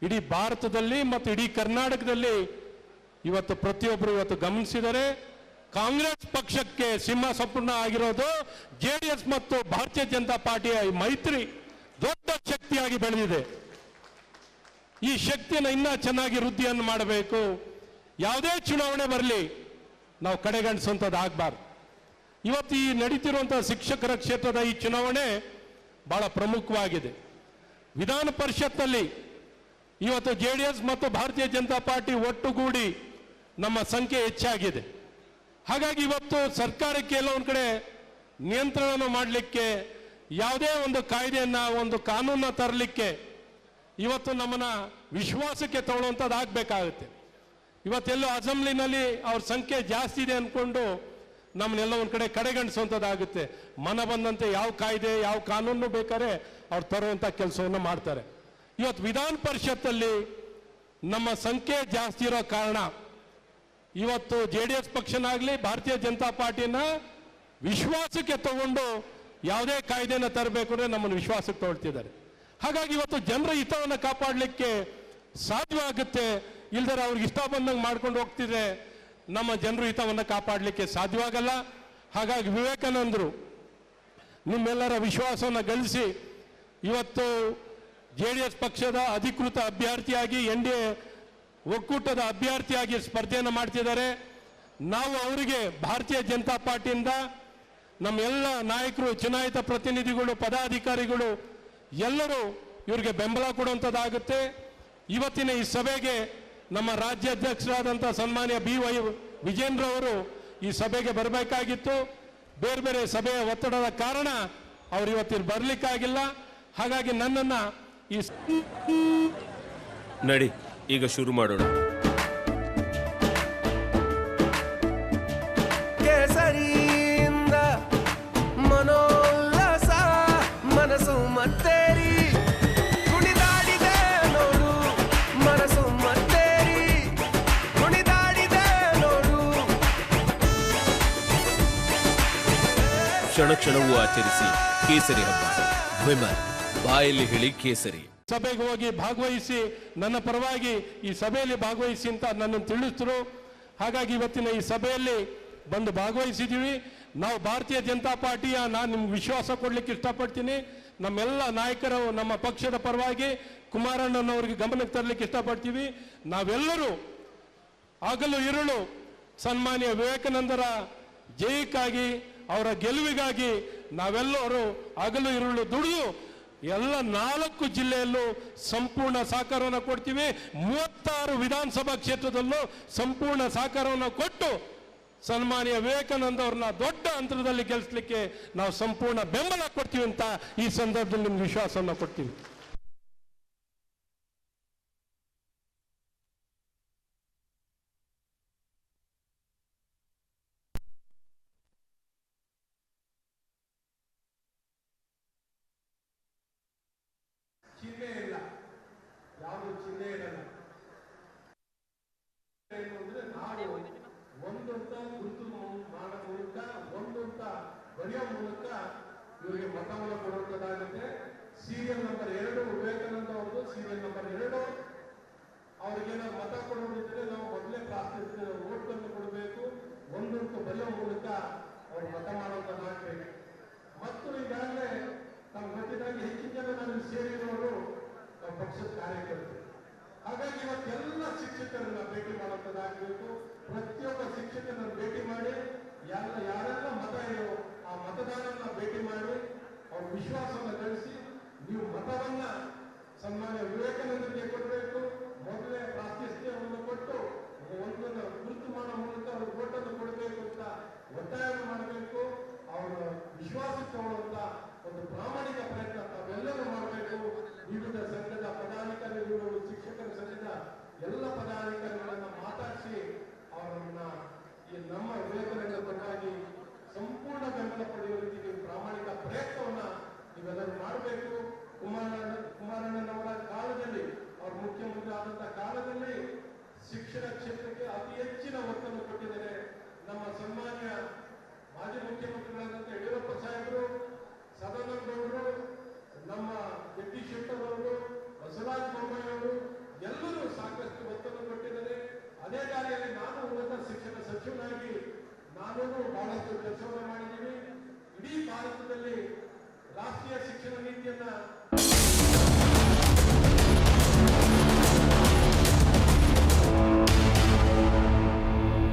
ಇಡೀ ಭಾರತದಲ್ಲಿ ಮತ್ತು ಇಡೀ ಕರ್ನಾಟಕದಲ್ಲಿ ಇವತ್ತು ಪ್ರತಿಯೊಬ್ಬರು ಇವತ್ತು ಗಮನಿಸಿದರೆ ಕಾಂಗ್ರೆಸ್ ಪಕ್ಷಕ್ಕೆ ಸಿಂಹ ಸಂಪೂರ್ಣ ಆಗಿರೋದು ಜೆಡಿಎಸ್ ಮತ್ತು ಭಾರತೀಯ ಜನತಾ ಪಾರ್ಟಿಯ ಮೈತ್ರಿ ದೊಡ್ಡ ಶಕ್ತಿಯಾಗಿ ಬೆಳೆದಿದೆ. ಈ ಶಕ್ತಿಯನ್ನು ಇನ್ನೂ ಚೆನ್ನಾಗಿ ವೃದ್ಧಿಯನ್ನು ಮಾಡಬೇಕು. ಯಾವುದೇ ಚುನಾವಣೆ ಬರಲಿ ನಾವು ಕಡೆಗಣಿಸುವಂಥದ್ದು ಆಗಬಾರ್ದು. ಇವತ್ತು ಈ ನಡೀತಿರುವಂತಹ ಶಿಕ್ಷಕರ ಕ್ಷೇತ್ರದ ಈ ಚುನಾವಣೆ ಬಹಳ ಪ್ರಮುಖವಾಗಿದೆ. ವಿಧಾನ ಪರಿಷತ್ನಲ್ಲಿ ಇವತ್ತು ಜೆಡಿಎಸ್ ಮತ್ತು ಭಾರತೀಯ ಜನತಾ ಪಾರ್ಟಿ ಒಟ್ಟುಗೂಡಿ ನಮ್ಮ ಸಂಖ್ಯೆ ಹೆಚ್ಚಾಗಿದೆ. ಹಾಗಾಗಿ ಇವತ್ತು ಸರ್ಕಾರಕ್ಕೆ ಕೆಲವೊಂದು ಕಡೆ ನಿಯಂತ್ರಣ ಮಾಡಲಿಕ್ಕೆ ಯಾವುದೇ ಒಂದು ಕಾಯ್ದೆಯನ್ನ ಒಂದು ಕಾನೂನನ್ನ ತರಲಿಕ್ಕೆ ಇವತ್ತು ನಮ್ಮನ್ನ ವಿಶ್ವಾಸಕ್ಕೆ ತಗೊಳ್ಳುವಂಥದ್ದು ಆಗಬೇಕಾಗುತ್ತೆ. ಇವತ್ತೆಲ್ಲೋ ಅಸೆಂಬ್ಲಿನಲ್ಲಿ ಅವ್ರ ಸಂಖ್ಯೆ ಜಾಸ್ತಿ ಇದೆ ಅಂದ್ಕೊಂಡು ನಮ್ಮನ್ನೆಲ್ಲ ಒಂದು ಕಡೆ ಕಡೆಗಣಿಸುವಂಥದ್ದಾಗುತ್ತೆ. ಮನ ಬಂದಂತೆ ಯಾವ ಕಾಯ್ದೆ ಯಾವ ಕಾನೂನು ಬೇಕಾದ್ರೆ ಅವ್ರು ತರುವಂಥ ಕೆಲಸವನ್ನು ಮಾಡ್ತಾರೆ. ಇವತ್ತು ವಿಧಾನ ಪರಿಷತ್ತಲ್ಲಿ ನಮ್ಮ ಸಂಖ್ಯೆ ಜಾಸ್ತಿ ಇರೋ ಕಾರಣ ಇವತ್ತು ಜೆಡಿಎಸ್ ಪಕ್ಷನಾಗಲಿ ಭಾರತೀಯ ಜನತಾ ಪಾರ್ಟಿನ ವಿಶ್ವಾಸಕ್ಕೆ ತಗೊಂಡು ಯಾವುದೇ ಕಾಯ್ದೆನ ತರಬೇಕು ಅಂದರೆ ನಮ್ಮನ್ನು ವಿಶ್ವಾಸಕ್ಕೆ ತಗೊಳ್ತಿದ್ದಾರೆ. ಹಾಗಾಗಿ ಇವತ್ತು ಜನರ ಹಿತವನ್ನು ಕಾಪಾಡಲಿಕ್ಕೆ ಸಾಧ್ಯವಾಗುತ್ತೆ. ಇಲ್ದರೆ ಅವ್ರಿಗೆ ಇಷ್ಟ ಬಂದಂಗೆ ಮಾಡ್ಕೊಂಡು ಹೋಗ್ತಿದ್ರೆ ನಮ್ಮ ಜನರ ಹಿತವನ್ನು ಕಾಪಾಡಲಿಕ್ಕೆ ಸಾಧ್ಯವಾಗಲ್ಲ. ಹಾಗಾಗಿ ವಿವೇಕಾನಂದರು ನಿಮ್ಮೆಲ್ಲರ ವಿಶ್ವಾಸವನ್ನು ಗಳಿಸಿ ಇವತ್ತು ಜೆಡಿಎಸ್ ಪಕ್ಷದ ಅಧಿಕೃತ ಅಭ್ಯರ್ಥಿಯಾಗಿ NDA ಒಕ್ಕೂಟದ ಅಭ್ಯರ್ಥಿಯಾಗಿ ಸ್ಪರ್ಧೆಯನ್ನು ಮಾಡ್ತಿದ್ದಾರೆ. ನಾವು ಅವರಿಗೆ ಭಾರತೀಯ ಜನತಾ ಪಾರ್ಟಿಯಿಂದ ನಮ್ಮೆಲ್ಲ ನಾಯಕರು, ಚುನಾಯಿತ ಪ್ರತಿನಿಧಿಗಳು, ಪದಾಧಿಕಾರಿಗಳು ಎಲ್ಲರೂ ಇವರಿಗೆ ಬೆಂಬಲ ಕೊಡುವಂಥದ್ದಾಗುತ್ತೆ. ಇವತ್ತಿನ ಈ ಸಭೆಗೆ ನಮ್ಮ ರಾಜ್ಯಾಧ್ಯಕ್ಷರಾದಂಥ ಸನ್ಮಾನ್ಯ BY ವಿಜೇಂದ್ರ ಅವರು ಈ ಸಭೆಗೆ ಬರಬೇಕಾಗಿತ್ತು. ಬೇರೆ ಬೇರೆ ಸಭೆಯ ಒತ್ತಡದ ಕಾರಣ ಅವರು ಇವತ್ತಿನ ಬರಲಿಕ್ಕಾಗಿಲ್ಲ. ಹಾಗಾಗಿ ನನ್ನನ್ನು ಈ ನಡಿ ಈಗ ಶುರು ಮಾಡೋಣ. ಕೇಸರಿಯಿಂದ ಮನೋಲ್ಲಾಸ ಮನಸ್ಸು ಮತ್ತೇರಿ ಕುಣಿದಾಡಿದೆ ನೋಡು, ಮನಸ್ಸು ಮತ್ತೇರಿ ಕುಣಿದಾಡಿದೆ ನೋಡು. ಕ್ಷಣ ಕ್ಷಣವೂ ಆಚರಿಸಿ ಕೇಸರಿ ಹಬ್ಬ. ವಿಮಲ್ ಬಾಯಲ್ಲಿ ಹೇಳಿ ಕೇಸರಿ. ಸಭೆಗೆ ಹೋಗಿ ಭಾಗವಹಿಸಿ ನನ್ನ ಪರವಾಗಿ ಈ ಸಭೆಯಲ್ಲಿ ಭಾಗವಹಿಸಿ ಅಂತ ನನ್ನನ್ನು ತಿಳಿಸಿದ್ರು. ಹಾಗಾಗಿ ಇವತ್ತಿನ ಈ ಸಭೆಯಲ್ಲಿ ಬಂದು ಭಾಗವಹಿಸಿದ್ದೀವಿ. ನಾವು ಭಾರತೀಯ ಜನತಾ ಪಾರ್ಟಿಯ ನಾನು ನಿಮ್ಗೆ ವಿಶ್ವಾಸ ಕೊಡ್ಲಿಕ್ಕೆ ಇಷ್ಟಪಡ್ತೀನಿ. ನಮ್ಮೆಲ್ಲ ನಾಯಕರು ನಮ್ಮ ಪಕ್ಷದ ಪರವಾಗಿ ಕುಮಾರಣ್ಣನವರಿಗೆ ಗಮನಕ್ಕೆ ತರಲಿಕ್ಕೆ ಇಷ್ಟಪಡ್ತೀವಿ. ನಾವೆಲ್ಲರೂ ಹಗಲು ಇರುಳು ಸನ್ಮಾನ್ಯ ವಿವೇಕಾನಂದರ ಜಯಕ್ಕಾಗಿ ಅವರ ಗೆಲುವಿಗಾಗಿ ನಾವೆಲ್ಲರೂ ಹಗಲು ಇರುಳು ದುಡಿದು ಎಲ್ಲ 4 ಜಿಲ್ಲೆಯಲ್ಲೂ ಸಂಪೂರ್ಣ ಸಹಕಾರವನ್ನು ಕೊಡ್ತೀವಿ. 36 ವಿಧಾನಸಭಾ ಕ್ಷೇತ್ರದಲ್ಲೂ ಸಂಪೂರ್ಣ ಸಹಕಾರವನ್ನು ಕೊಟ್ಟು ಸನ್ಮಾನ್ಯ ವಿವೇಕಾನಂದ ಅವ್ರನ್ನ ದೊಡ್ಡ ಅಂತರದಲ್ಲಿ ಗೆಲ್ಲಿಸಲಿಕ್ಕೆ ನಾವು ಸಂಪೂರ್ಣ ಬೆಂಬಲ ಕೊಡ್ತೀವಿ ಅಂತ ಈ ಸಂದರ್ಭದಲ್ಲಿ ನಿಮ್ಗೆ ವಿಶ್ವಾಸವನ್ನು ಕೊಡ್ತೀವಿ. ಚಿಹ್ನೆ ಇಲ್ಲ, ಯಾವುದು ಚಿಹ್ನೆ ಇರಲ್ಲ. ಏನು ಅಂದ್ರೆ ನಾವು ಒಂದು ಅಂತ ಗುರುತು ಮಾಡೋ ಮೂಲಕ, ಒಂದು ಅಂತ ಬರೆಯೋ ಮೂಲಕ ಇವರಿಗೆ ಮತವನ್ನು ಕೊಡುವಂಥದ್ದಾಗುತ್ತೆ. ಸೀರಿಯಲ್ ನಂಬರ್ 2 ವಿವೇಕಾನಂದ ಅವ್ರದ್ದು, ಸೀರಿಯಲ್ ನಂಬರ್ 2 ಅವ್ರಿಗೆ ನಾವು ಮತ ಕೊಡೋದಿದ್ರೆ ನಾವು ಮೊದಲೇ ಪ್ರಾಸ್ತಾವಿಕ ಓಟ್ಗಳನ್ನು ಕೊಡಬೇಕು. ಒಂದು ಅಂತ ಬರೆಯೋ ಮೂಲಕ ಅವ್ರು ಮತ ಮಾಡುವಂಥದ್ದಾಗಬೇಕು. ಮತ್ತು ಈಗಾಗಲೇ ನಮ್ಗೆ ಗೊತ್ತಿದ್ದಾಗೆ ಹೆಚ್ಚಿನ ಜನ ನಾವು ಸೇರಿರೋರು ನಮ್ಮ ಪಕ್ಷದ ಕಾರ್ಯಕರ್ತರು. ಹಾಗಾಗಿ ಇವತ್ತೆಲ್ಲ ಶಿಕ್ಷಕರನ್ನ ಭೇಟಿ ಮಾಡುವಂಥದ್ದಾಗಬೇಕು. ಪ್ರತಿಯೊಬ್ಬ ಶಿಕ್ಷಕರನ್ನ ಭೇಟಿ ಮಾಡಿ ಯಾರೆಲ್ಲ ಮತ ಇದೆಯೋ ಆ ಮತದಾರರನ್ನ ಭೇಟಿ ಮಾಡಿ ಅವ್ರ ವಿಶ್ವಾಸವನ್ನು ಗಳಿಸಿ ನೀವು ಮತವನ್ನ ಸನ್ಮಾನ್ಯ ವಿವೇಕಾನಂದರಿಗೆ ಕೊಡಬೇಕು. ಮೊದಲೇ ಪ್ರಾಶಸ್ತ್ಯವನ್ನು ಕೊಟ್ಟು ಒಂದನ್ನು ಗುರುತು ಮಾಡೋ ಮೂಲಕ ಅವ್ರ ಓಟನ್ನು ಕೊಡಬೇಕು ಅಂತ ಒತ್ತಾಯವನ್ನು ಮಾಡಬೇಕು. ಅವರ ವಿಶ್ವಾಸಕ್ಕೆ ತಗೊಳ್ಳುವಂತ ಒಂದು ಪ್ರಾಮಾಣಿಕ ಪ್ರಯತ್ನ ತಾವೆಲ್ಲರೂ ಮಾಡಬೇಕು. ವಿವಿಧ ಸಂಘದ ಪದಾಧಿಕಾರಿಗಳು, ಶಿಕ್ಷಕರ ಸಂಘದ ಎಲ್ಲ ಪದಾಧಿಕಾರಿಗಳನ್ನ ಮಾತಾಡಿಸಿ ಅವರನ್ನ ಈ ನಮ್ಮ ವಿವೇಕಾನಂದ ಪರವಾಗಿ ಸಂಪೂರ್ಣ ಬೆಂಬಲ ಪಡೆಯುವ ರೀತಿಗೆ ಪ್ರಾಮಾಣಿಕ ಪ್ರಯತ್ನವನ್ನ ನೀವೆಲ್ಲರೂ ಮಾಡಬೇಕು. ಕುಮಾರಣ್ಣನವರ ಕಾಲದಲ್ಲಿ, ಅವ್ರ ಮುಖ್ಯಮಂತ್ರಿ ಆದಂತಹ ಕಾಲದಲ್ಲಿ ಶಿಕ್ಷಣ ಕ್ಷೇತ್ರಕ್ಕೆ ಅತಿ ಹೆಚ್ಚಿನ ಒತ್ತನ್ನು ಕೊಟ್ಟಿದ್ದಾರೆ. ನಮ್ಮ ಸನ್ಮಾನ್ಯ ಮಾಜಿ ಮುಖ್ಯಮಂತ್ರಿಗಳಾದಂಥ ಯಡಿಯೂರಪ್ಪ ಸಾಹೇಬರು, ಸದಾನಂದ ಗೌಡರು, ನಮ್ಮ ಜಗದೀಶ್ ಶೆಟ್ಟರ್ ಅವರು, ಬಸವರಾಜ ಬೊಮ್ಮಾಯಿ ಅವರು, ಭಾರತದಲ್ಲಿ ರಾಷ್ಟ್ರೀಯ ಶಿಕ್ಷಣ ನೀತಿಯನ್ನ